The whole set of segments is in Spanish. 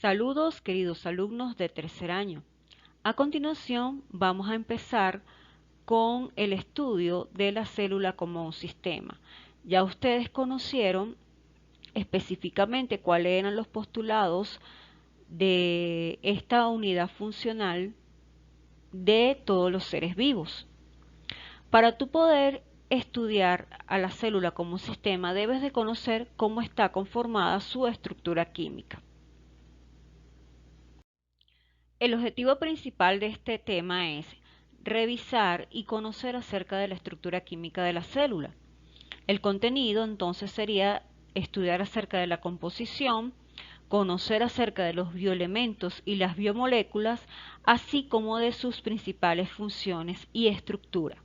Saludos, queridos alumnos de tercer año. A continuación, vamos a empezar con el estudio de la célula como un sistema. Ya ustedes conocieron específicamente cuáles eran los postulados de esta unidad funcional de todos los seres vivos. Para tú poder estudiar a la célula como un sistema, debes de conocer cómo está conformada su estructura química. El objetivo principal de este tema es revisar y conocer acerca de la estructura química de la célula. El contenido entonces sería estudiar acerca de la composición, conocer acerca de los bioelementos y las biomoléculas, así como de sus principales funciones y estructura.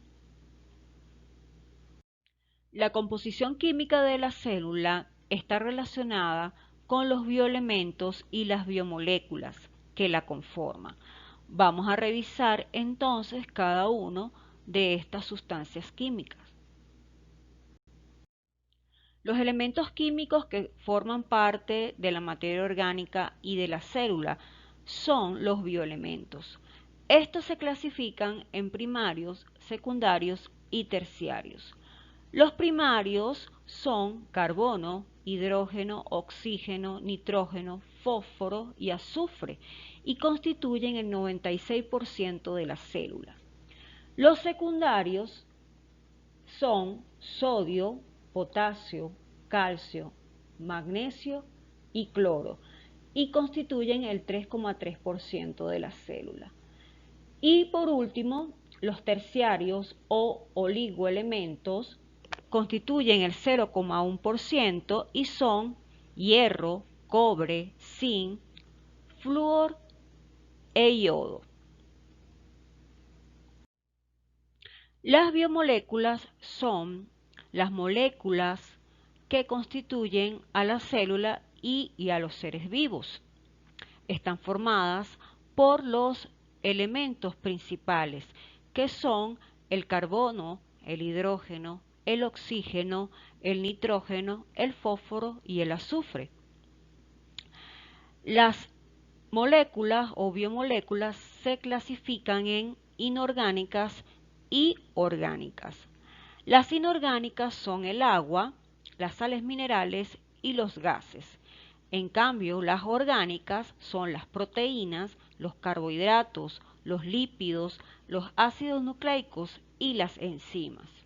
La composición química de la célula está relacionada con los bioelementos y las biomoléculas que la conforman. Vamos a revisar entonces cada uno de estas sustancias químicas. Los elementos químicos que forman parte de la materia orgánica y de la célula son los bioelementos. Estos se clasifican en primarios, secundarios y terciarios. Los primarios son carbono, hidrógeno, oxígeno, nitrógeno, fósforo y azufre y constituyen el 96% de la célula. Los secundarios son sodio, potasio, calcio, magnesio y cloro y constituyen el 3,3% de la célula. Y por último, los terciarios o oligoelementos constituyen el 0,1% y son hierro, cobre, zinc, flúor e yodo. Las biomoléculas son las moléculas que constituyen a la célula y a los seres vivos. Están formadas por los elementos principales, que son el carbono, el hidrógeno, el oxígeno, el nitrógeno, el fósforo y el azufre. Las moléculas o biomoléculas se clasifican en inorgánicas y orgánicas. Las inorgánicas son el agua, las sales minerales y los gases. En cambio, las orgánicas son las proteínas, los carbohidratos, los lípidos, los ácidos nucleicos y las enzimas.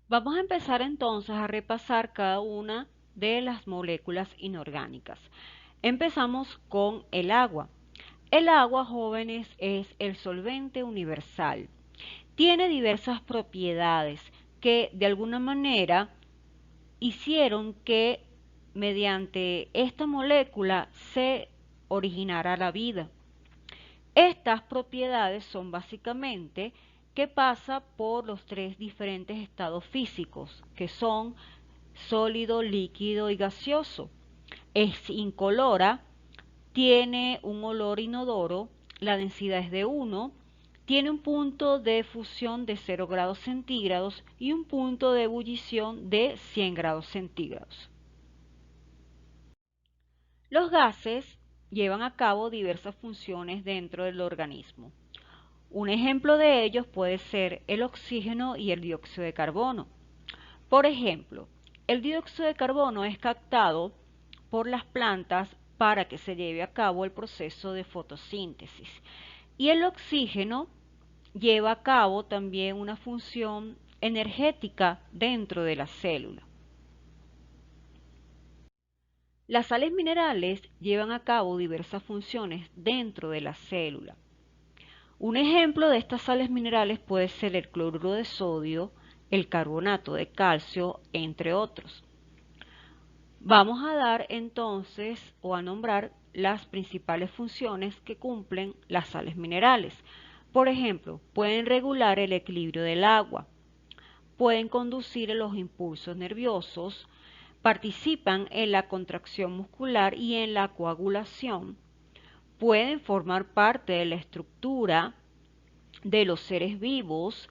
Vamos a empezar entonces a repasar cada una de las moléculas inorgánicas. Empezamos con el agua. El agua, jóvenes, es el solvente universal. Tiene diversas propiedades que de alguna manera hicieron que mediante esta molécula se originara la vida. Estas propiedades son básicamente que pasa por los tres diferentes estados físicos, que son sólido, líquido y gaseoso. Es incolora, tiene un olor inodoro, la densidad es de 1, tiene un punto de fusión de 0 grados centígrados y un punto de ebullición de 100 grados centígrados. Los gases llevan a cabo diversas funciones dentro del organismo. Un ejemplo de ellos puede ser el oxígeno y el dióxido de carbono. Por ejemplo, el dióxido de carbono es captado por las plantas para que se lleve a cabo el proceso de fotosíntesis. Y el oxígeno lleva a cabo también una función energética dentro de la célula. Las sales minerales llevan a cabo diversas funciones dentro de la célula. Un ejemplo de estas sales minerales puede ser el cloruro de sodio, el carbonato de calcio, entre otros. Vamos a dar entonces o a nombrar las principales funciones que cumplen las sales minerales. Por ejemplo, pueden regular el equilibrio del agua, pueden conducir los impulsos nerviosos, participan en la contracción muscular y en la coagulación, pueden formar parte de la estructura de los seres vivos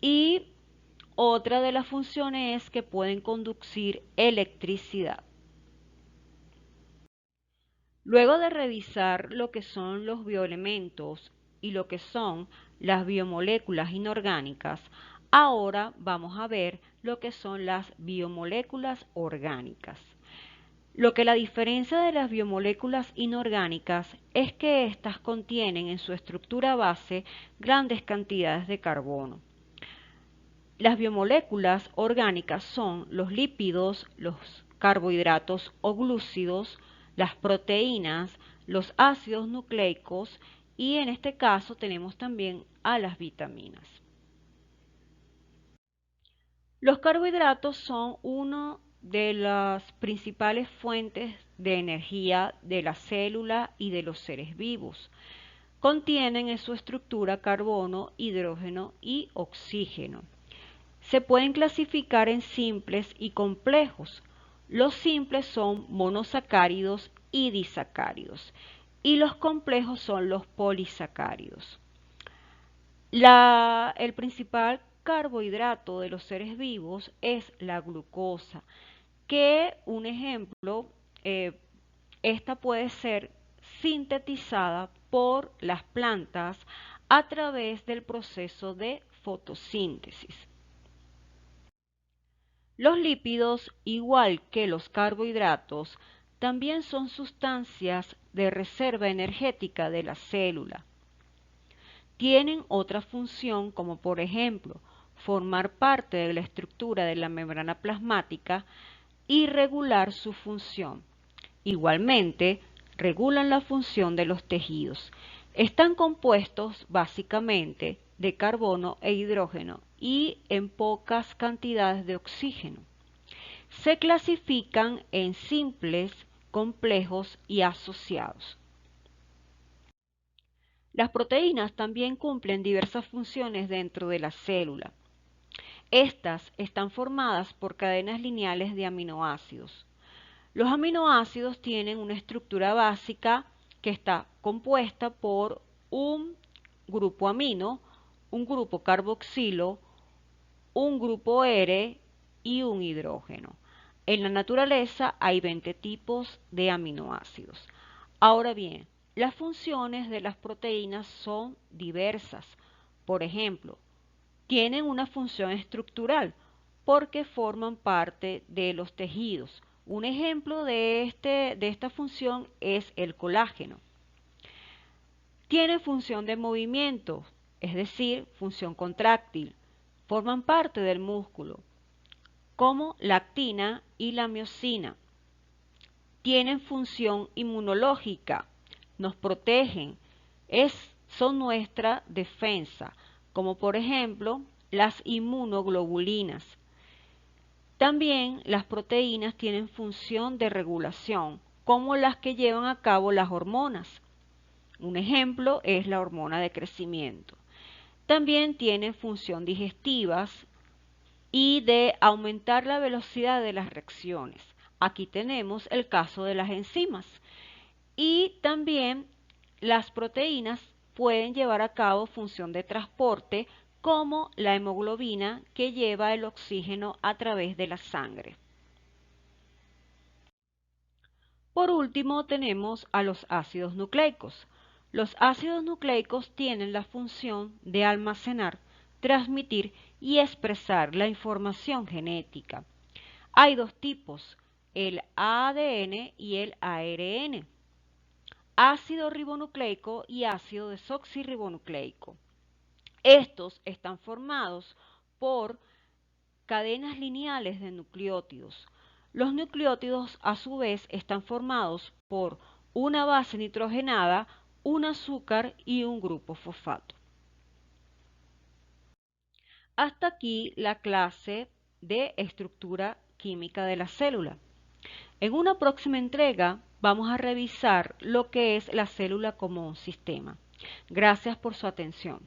y otra de las funciones es que pueden conducir electricidad. Luego de revisar lo que son los bioelementos y lo que son las biomoléculas inorgánicas, ahora vamos a ver lo que son las biomoléculas orgánicas. Lo que la diferencia de las biomoléculas inorgánicas es que éstas contienen en su estructura base grandes cantidades de carbono. Las biomoléculas orgánicas son los lípidos, los carbohidratos o glúcidos, las proteínas, los ácidos nucleicos y en este caso tenemos también a las vitaminas. Los carbohidratos son una de las principales fuentes de energía de la célula y de los seres vivos. Contienen en su estructura carbono, hidrógeno y oxígeno. Se pueden clasificar en simples y complejos. Los simples son monosacáridos y disacáridos y los complejos son los polisacáridos. El principal carbohidrato de los seres vivos es la glucosa, que un ejemplo, esta puede ser sintetizada por las plantas a través del proceso de fotosíntesis. Los lípidos, igual que los carbohidratos, también son sustancias de reserva energética de la célula. Tienen otra función como por ejemplo formar parte de la estructura de la membrana plasmática y regular su función. Igualmente, regulan la función de los tejidos. Están compuestos básicamente de carbono e hidrógeno y en pocas cantidades de oxígeno. Se clasifican en simples, complejos y asociados. Las proteínas también cumplen diversas funciones dentro de la célula. Estas están formadas por cadenas lineales de aminoácidos. Los aminoácidos tienen una estructura básica que está compuesta por un grupo amino, un grupo carboxilo, un grupo R y un hidrógeno. En la naturaleza hay 20 tipos de aminoácidos. Ahora bien, las funciones de las proteínas son diversas. Por ejemplo, tienen una función estructural porque forman parte de los tejidos. Un ejemplo de esta función es el colágeno. Tiene función de movimiento, es decir, función contráctil. Forman parte del músculo, como la actina y la miosina. Tienen función inmunológica, nos protegen, son nuestra defensa, como por ejemplo las inmunoglobulinas. También las proteínas tienen función de regulación, como las que llevan a cabo las hormonas. Un ejemplo es la hormona de crecimiento. También tienen función digestivas y de aumentar la velocidad de las reacciones. Aquí tenemos el caso de las enzimas. Y también las proteínas pueden llevar a cabo función de transporte como la hemoglobina que lleva el oxígeno a través de la sangre. Por último tenemos a los ácidos nucleicos. Los ácidos nucleicos tienen la función de almacenar, transmitir y expresar la información genética. Hay dos tipos, el ADN y el ARN. Ácido ribonucleico y ácido desoxirribonucleico. Estos están formados por cadenas lineales de nucleótidos. Los nucleótidos a su vez están formados por una base nitrogenada, un azúcar y un grupo fosfato. Hasta aquí la clase de estructura química de la célula. En una próxima entrega vamos a revisar lo que es la célula como un sistema. Gracias por su atención.